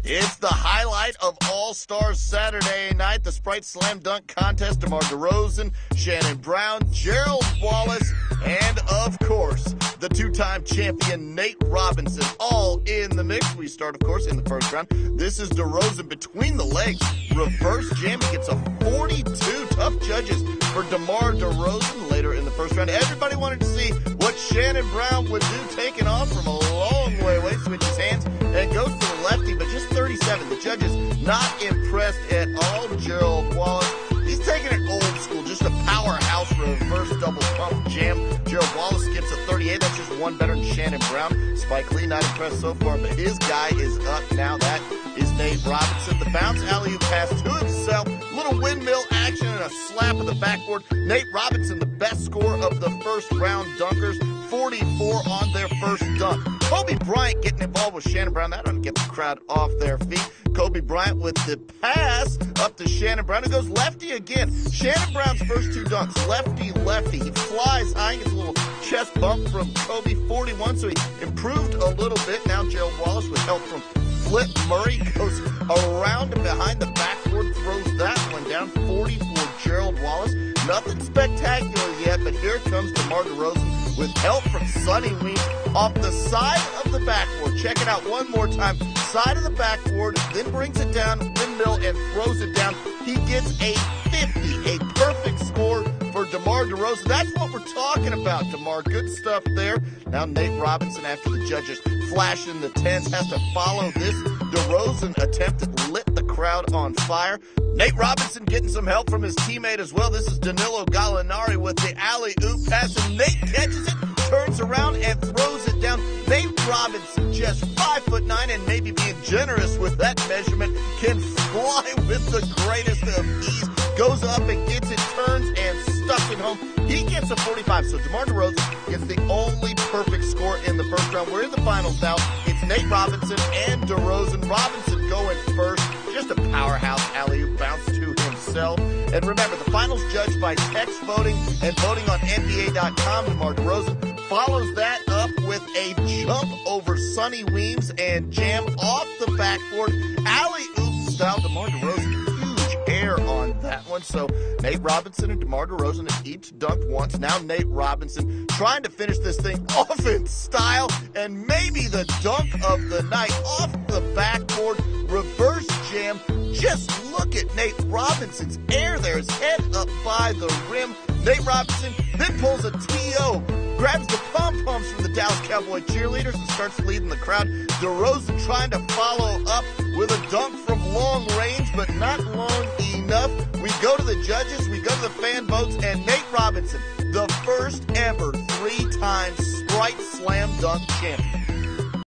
It's the highlight of All-Stars Saturday night, the Sprite Slam Dunk Contest. DeMar DeRozan, Shannon Brown, Gerald Wallace, and of course, the two-time champion Nate Robinson, all in the mix. We start, of course, in the first round. This is DeRozan between the legs. Reverse jam. He gets a 42. Tough judges for DeMar DeRozan later in the first round. Everybody wanted to see what Shannon Brown would do, taking off from a long way away, switches hands, and goes to the lefty, but just 37. The judges not impressed at all. Gerald Wallace, he's taking it old school, just a powerhouse reverse double pump jam. Gerald Wallace gets a 38. That's just one better than Shannon Brown. Spike Lee not impressed so far, but his guy is up now. That is Nate Robinson. The bounce alley-oop pass to himself. Little windmill action and a slap of the backboard. Nate Robinson, the best score of the first round dunkers. 44 on their first dunk. Kobe Bryant getting involved with Shannon Brown. That doesn't get the crowd off their feet. Kobe Bryant with the pass up to Shannon Brown, who goes lefty again. Shannon Brown's first two dunks, lefty. He flies high, gets a little chest bump from Kobe, 41, so he improved a little bit. Now Gerald Wallace with help from Flip Murray goes around and behind the backboard, throws that one down. 40 for Gerald Wallace. Nothing spectacular yet, but here comes DeMar DeRozan with help from Sonny Weems off the side of the backboard. Check it out one more time. Side of the backboard, then brings it down, windmill, and throws it down. He gets a 50, a perfect score for DeMar DeRozan. That's what we're talking about, DeMar. Good stuff there. Now Nate Robinson, after the judges flash in the tens, has to follow this DeRozan attempt that lit the crowd on fire. Nate Robinson getting some help from his teammate as well. This is Danilo Gallinari with the alley-oop pass, and Nate catches it, turns around, and throws it down. Nate Robinson, just 5'9", and maybe being generous with that measurement, can fly with the greatest of ease. Goes up and gets it, turns, and stuck it home. He gets a 45, so DeMar DeRozan gets the only perfect score in the first round. We're in the finals now. It's Nate Robinson and DeRozan. Robinson going first. Just a powerhouse alley-oop bounce to himself. And remember, the finals judged by text voting and voting on NBA.com. DeMar DeRozan follows that up with a jump over Sonny Weems and jam off the backboard. Alley-oop style. DeMar DeRozan, huge air on that one. So Nate Robinson and DeMar DeRozan have each dunked once. Now Nate Robinson trying to finish this thing off in style, and maybe the dunk of the night off the backboard. Reverse jam. Just look at Nate Robinson's air there. His head up by the rim. Nate Robinson then pulls a TO, grabs the pom-poms from the Dallas Cowboy cheerleaders and starts leading the crowd. DeRozan trying to follow up with a dunk from long range, but not long enough. We go to the judges, we go to the fan votes, and Nate Robinson, the first ever 3-time Sprite Slam Dunk champion.